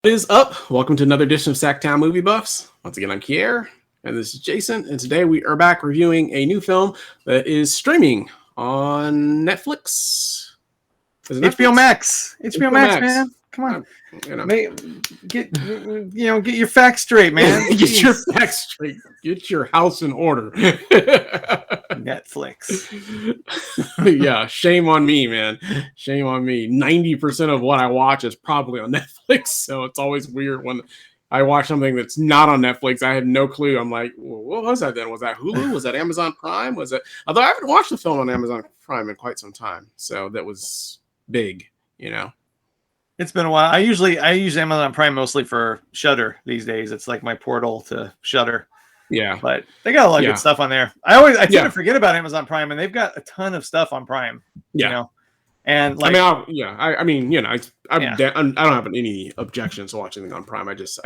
What is up? Welcome to another edition of SacTown Movie Buffs. Once again, I'm Kier, and this is Jason, and today we are back reviewing a new film that is streaming on Netflix. Is it Netflix? HBO Max. HBO Max, man. Come on. Get your facts straight, man. Get your facts straight. Get your house in order. Netflix. Yeah, shame on me, man. Shame on me. 90% of what I watch is probably on Netflix, so it's always weird when I watch something that's not on Netflix. I had no clue. I'm like, well, what was that then? Was that Hulu? Was that Amazon Prime? Was it? Although I haven't watched the film on Amazon Prime in quite some time, so that was big, you know. It's been a while. I use Amazon Prime mostly for Shudder these days. It's like my portal to Shudder. Yeah, but they got a lot of good stuff on there. I tend to forget about Amazon Prime, and they've got a ton of stuff on Prime. Yeah, you know? And like, I don't have any objections to watching anything on Prime. I just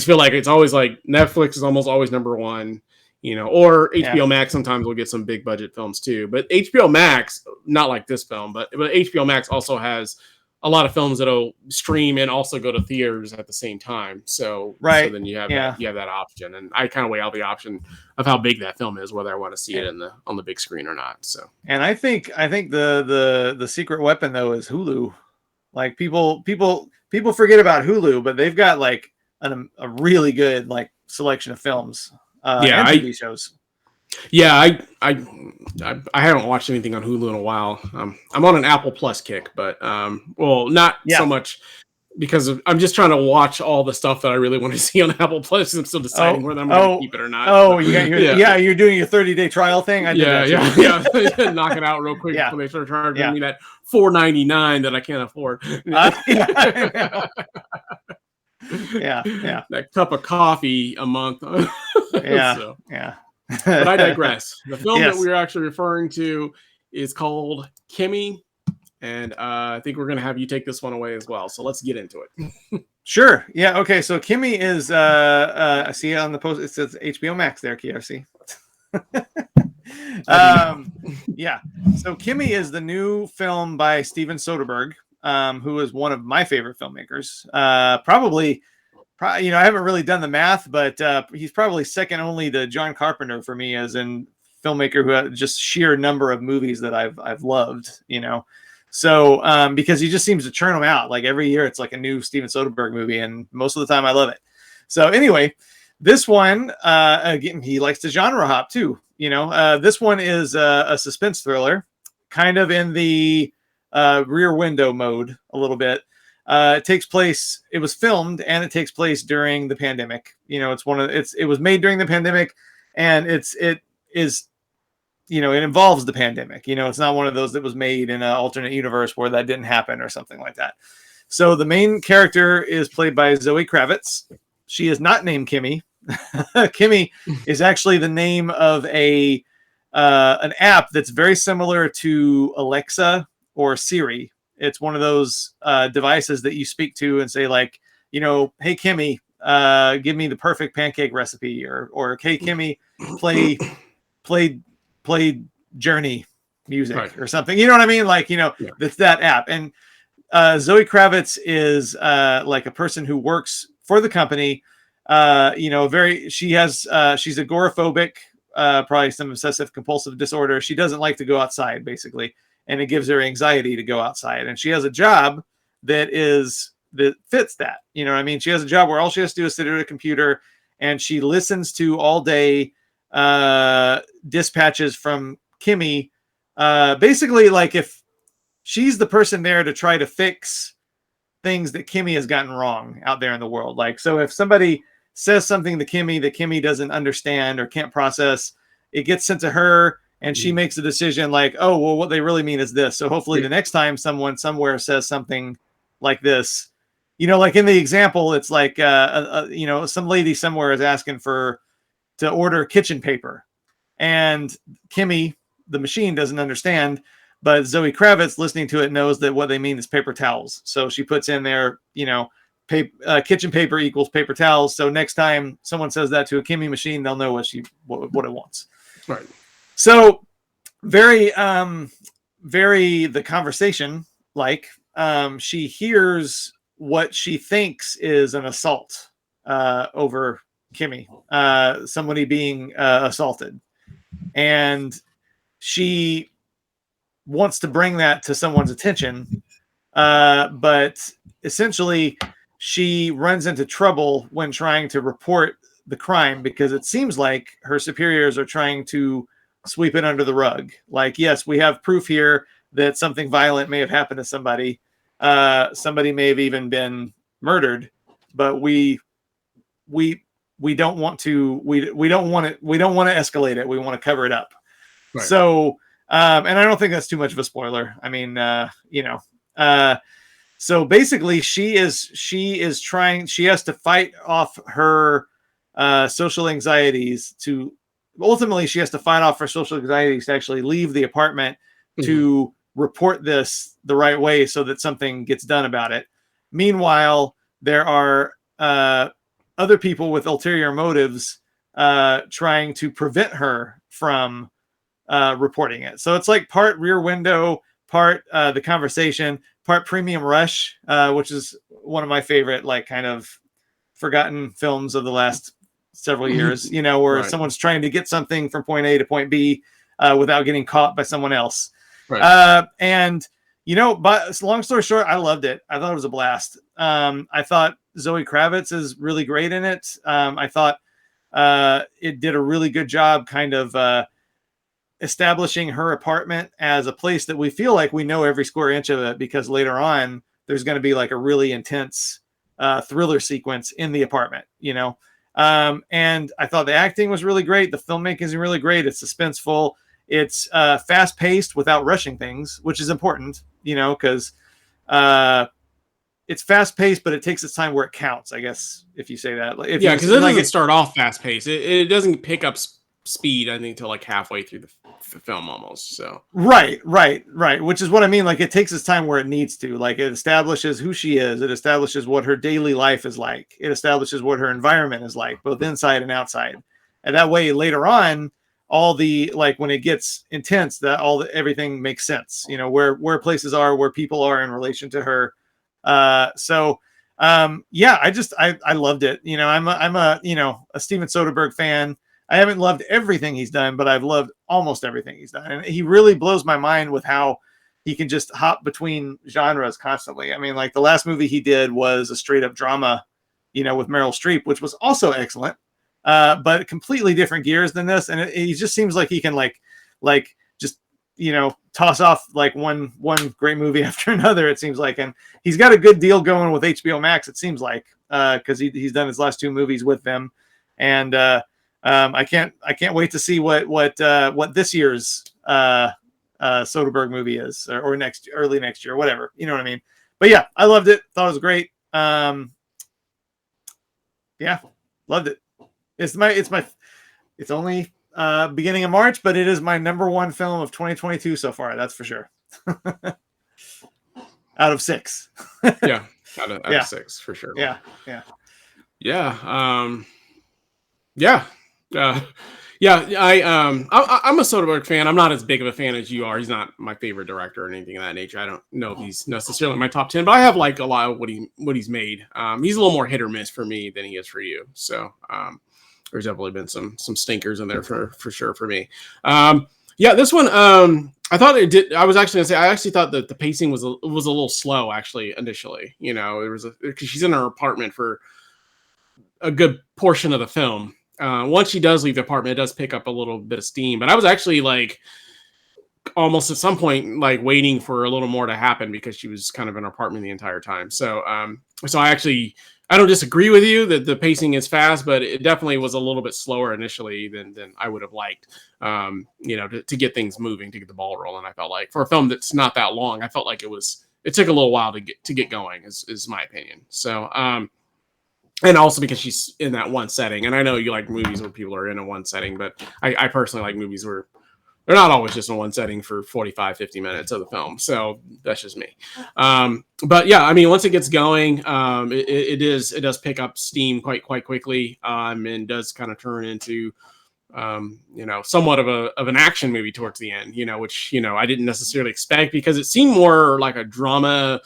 feel like it's always like Netflix is almost always number one, you know, or HBO Max. Sometimes we'll get some big budget films too, but HBO Max, not like this film, but HBO Max also has a lot of films that'll stream and also go to theaters at the same time. So then you have that option, and I kind of weigh out the option of how big that film is, whether I want to see it on the big screen or not. So, and I think the secret weapon though is Hulu. Like people forget about Hulu, but they've got like a really good like selection of films and TV shows. Yeah, I haven't watched anything on Hulu in a while. I'm on an Apple Plus kick, but not so much because I'm just trying to watch all the stuff that I really want to see on Apple Plus. I'm still deciding whether I'm going to keep it or not. Oh, you got you're doing your 30-day trial thing. I did that knock it out real quick before they start charging me that $4.99 that I can't afford. That cup of coffee a month. But I digress. The film that we're actually referring to is called Kimi, and I think we're going to have you take this one away as well. So let's get into it. Sure. Yeah. Okay. So Kimi is, I see on the post, it says HBO Max there, KRC. So Kimi is the new film by Steven Soderbergh, who is one of my favorite filmmakers. Probably, I haven't really done the math, but he's probably second only to John Carpenter for me as in filmmaker who has just sheer number of movies that I've loved, So because he just seems to churn them out. Like every year it's like a new Steven Soderbergh movie, and most of the time I love it. So anyway, this one, again, he likes to genre hop too. This one is a suspense thriller, kind of in the Rear Window mode a little bit. It was filmed and it takes place during the pandemic. It was made during the pandemic, and it involves the pandemic. It's not one of those that was made in an alternate universe where that didn't happen or something like that. So the main character is played by Zoe Kravitz. She is not named Kimi. Kimi is actually the name of an app that's very similar to Alexa or Siri. It's one of those devices that you speak to and say like, hey, Kimi, give me the perfect pancake recipe, or hey, Kimi, play Journey music or something. You know what I mean? Like, that's that app. And Zoe Kravitz is like a person who works for the company. She's agoraphobic, probably some obsessive compulsive disorder. She doesn't like to go outside, basically. And it gives her anxiety to go outside. And she has a job that fits that. You know what I mean? She has a job where all she has to do is sit at a computer, and she listens to all day dispatches from Kimi. Basically, like if she's the person there to try to fix things that Kimi has gotten wrong out there in the world. Like, so if somebody says something to Kimi that Kimi doesn't understand or can't process, it gets sent to her. And she makes a decision like, oh, well, what they really mean is this. So hopefully the next time someone somewhere says something like this, like in the example, it's like, some lady somewhere is asking to order kitchen paper. And Kimi, the machine, doesn't understand. But Zoe Kravitz, listening to it, knows that what they mean is paper towels. So she puts in there, kitchen paper equals paper towels. So next time someone says that to a Kimi machine, they'll know what it wants. Right. So very the conversation, like she hears what she thinks is an assault over Kimi, somebody being assaulted, and she wants to bring that to someone's attention, but essentially she runs into trouble when trying to report the crime, because it seems like her superiors are trying to sweep it under the rug. Like, yes, we have proof here that something violent may have happened to somebody. Somebody may have even been murdered, but we don't want to we don't want it, we don't want to escalate it, we want to cover it up. Right. So and I don't think that's too much of a spoiler. I mean, so basically she is trying, she has to fight off her social anxieties to ultimately she has to fight off her social anxieties to actually leave the apartment to report this the right way so that something gets done about it. Meanwhile, there are other people with ulterior motives trying to prevent her from reporting it. So it's like part Rear Window, part The Conversation, part Premium Rush, which is one of my favorite, like, kind of forgotten films of the last several years, you know, where someone's trying to get something from point A to point B without getting caught by someone else. Right. And, you know, but long story short, I loved it. I thought it was a blast. I thought Zoe Kravitz is really great in it. I thought it did a really good job kind of establishing her apartment as a place that we feel like we know every square inch of it, because later on there's going to be like a really intense thriller sequence in the apartment, you know. And I thought the acting was really great. The filmmaking is really great. It's suspenseful. It's fast paced without rushing things, which is important, you know, because it's fast paced, but it takes its time where it counts, I guess, if you say that. If yeah, because it doesn't start off fast paced. It doesn't pick up speed, I think, till like halfway through the film almost. So right, which is what I mean. Like, it takes its time where it needs to. Like, it establishes who she is. It establishes what her daily life is like. It establishes what her environment is like, both inside and outside. And that way, later on, all the, like, when it gets intense, that everything makes sense. You know, where places are, where people are in relation to her. Yeah, I loved it. You know, I'm a Steven Soderbergh fan. I haven't loved everything he's done, but I've loved almost everything he's done. And he really blows my mind with how he can just hop between genres constantly. I mean, like, the last movie he did was a straight up drama, you know, with Meryl Streep, which was also excellent, but completely different gears than this. And he just seems like he can like just, you know, toss off like one great movie after another, it seems like. And he's got a good deal going with HBO Max, it seems like, because he's done his last two movies with them. And I can't wait to see what this year's Soderbergh movie is, or early next year, whatever, you know what I mean. But yeah, I loved it. Thought it was great. Yeah, loved it. It's only beginning of March, but it is my number one film of 2022 so far. That's for sure. Out of 6. Yeah, out of 6 for sure. Yeah. I'm a Soderbergh fan. I'm not as big of a fan as you are. He's not my favorite director or anything of that nature. I don't know if he's necessarily my top 10, but I have like a lot of what he's made. He's a little more hit or miss for me than he is for you. So there's definitely been some stinkers in there for sure for me. This one, I thought it did. I was actually gonna say, I actually thought that the pacing was a little slow actually initially. You know, because she's in her apartment for a good portion of the film. Once she does leave the apartment, it does pick up a little bit of steam. But I was actually like almost at some point like waiting for a little more to happen, because she was kind of in her apartment the entire time. So I don't disagree with you that the pacing is fast, but it definitely was a little bit slower initially than I would have liked. To get things moving, to get the ball rolling. I felt like for a film that's not that long, I felt like it took a little while to get going. Is my opinion. So. And also because she's in that one setting. And I know you like movies where people are in a one setting, but I personally like movies where they're not always just in one setting for 45, 50 minutes of the film. So that's just me. But yeah, I mean, once it gets going, it does pick up steam quite quickly, and does kind of turn into, somewhat of an action movie towards the end, which, I didn't necessarily expect, because it seemed more like a drama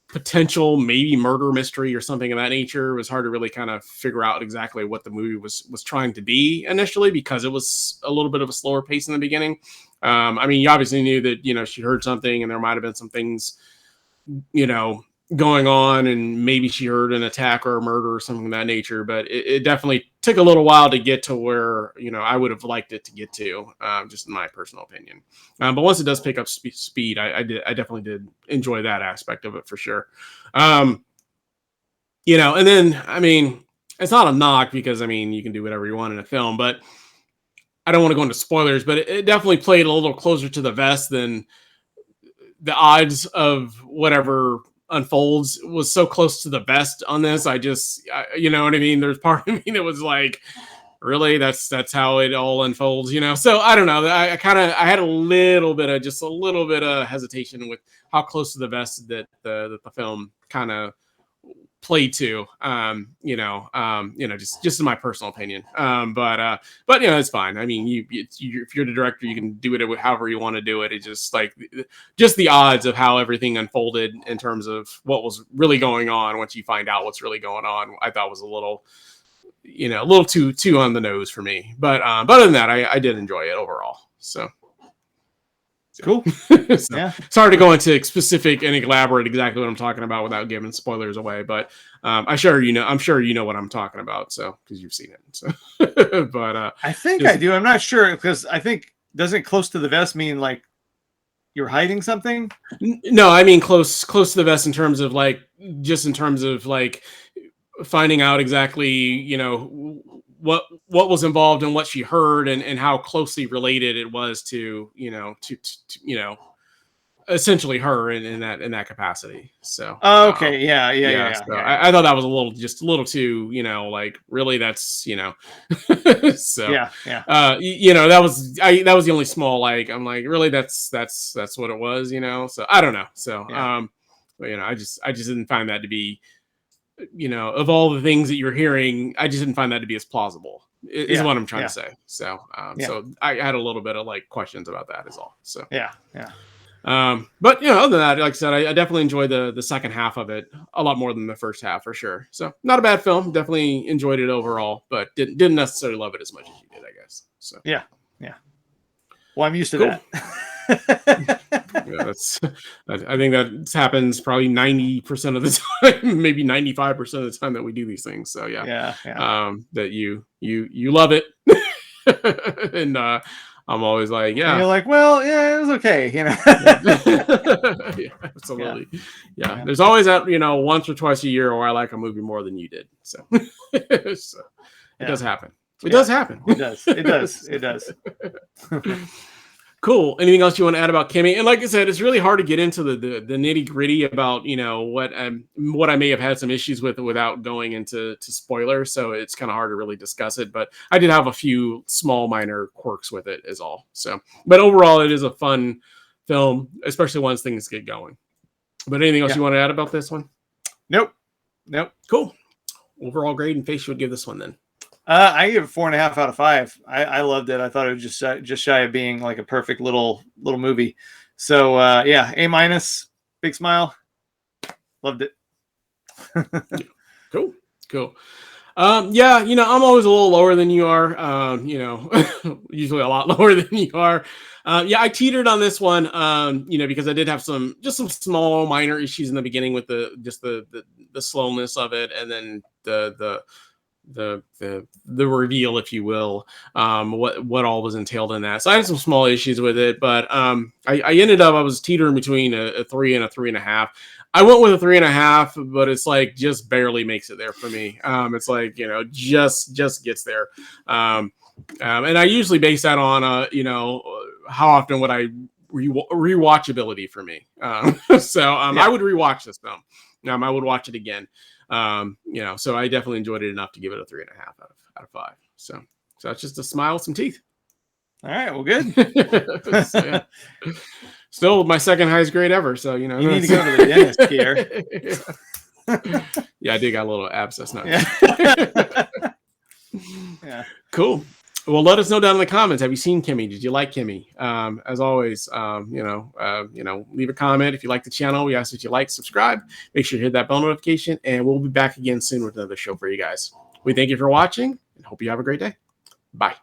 potential maybe murder mystery or something of that nature. It was hard to really kind of figure out exactly what the movie was trying to be initially, because it was a little bit of a slower pace in the beginning. I mean, you obviously knew that, you know, she heard something and there might have been some things, you know, going on, and maybe she heard an attack or a murder or something of that nature, but it definitely took a little while to get to where, you know, I would have liked it to get to, just in my personal opinion. But once it does pick up speed, I definitely did enjoy that aspect of it for sure. You know, and then, I mean, it's not a knock, because I mean, you can do whatever you want in a film, but I don't want to go into spoilers, but it definitely played a little closer to the vest than the odds of whatever unfolds was so close to the vest on this. You know what I mean? There's part of me that was like, really, that's how it all unfolds, you know? So I don't know. I had a little bit of hesitation with how close to the vest that the film kind of played to, you know, just in my personal opinion. But you know, it's fine. I mean, if you're the director, you can do it however you want to do it. It's just like, just the odds of how everything unfolded in terms of what was really going on once you find out what's really going on, I thought was a little, you know, a little too on the nose for me. But other than that, I did enjoy it overall. So. Cool. So, yeah. Sorry to go into specific and elaborate exactly what I'm talking about without giving spoilers away, but I'm sure you know what I'm talking about, so, because you've seen it. So, but I think I do. I'm not sure, because I think, doesn't close to the vest mean like you're hiding something? No, I mean close to the vest in terms of like, just in terms of like finding out exactly, you know, what was involved and what she heard, and how closely related it was to, you know, to you know, essentially her in that capacity. So okay, yeah. So I thought that was just a little too, you know, like, really, that's, you know. So yeah. You know, that was the only small, like, I'm like, really, that's what it was, you know. So I don't know. So but, you know, I just didn't find that to be, you know, of all the things that you're hearing, I just didn't find that to be as plausible, is what I'm trying to say. So, so I had a little bit of like questions about that is all. So, yeah. But you know, other than that, like I said, I definitely enjoyed the second half of it a lot more than the first half, for sure. So, not a bad film. Definitely enjoyed it overall, but didn't necessarily love it as much as you did, I guess. So, yeah. Well, I'm used to that. Yeah, I think that happens probably 90% of the time, maybe 95% of the time that we do these things. So yeah. That you love it, and I'm always like, yeah. And you're like, well, yeah, it was okay, you know. Yeah, absolutely. Yeah. There's always that, you know, once or twice a year where I like a movie more than you did. So, so it does happen. It does happen. It does. Cool. Anything else you want to add about Kimi? And like I said, it's really hard to get into the nitty gritty about, you know, what I may have had some issues with without going into spoilers. So it's kind of hard to really discuss it. But I did have a few small minor quirks with it is all. So, but overall, it is a fun film, especially once things get going. But anything else you want to add about this one? Nope. Cool. Overall grade and face you would give this one then? I give it 4.5 out of 5. I loved it. I thought it was just shy of being like a perfect little movie. So A-, big smile. Loved it. Cool. Yeah, you know, I'm always a little lower than you are. You know, usually a lot lower than you are. Yeah, I teetered on this one. You know, because I did have some small minor issues in the beginning with the slowness of it, and then the reveal, if you will, what all was entailed in that. So I had some small issues with it, but I ended up, I was teetering between a 3 and a 3.5. I went with a 3.5, but it's like just barely makes it there for me. It's like, you know, just gets there. And I usually base that on you know, how often would I rewatchability for me. So I would rewatch this film. I would watch it again. You know, so I definitely enjoyed it enough to give it a 3.5 out of 5. So it's just a smile with some teeth. All right, well, good. So, yeah. Still my second highest grade ever. So, you know, you need to go to the dentist here. Yeah, I did got a little abscess now. Yeah. Cool. Well, let us know down in the comments. Have you seen Kimi? Did you like Kimi? As always, leave a comment if you like the channel. We ask that you like, subscribe, make sure you hit that bell notification, and we'll be back again soon with another show for you guys. We thank you for watching and hope you have a great day. Bye.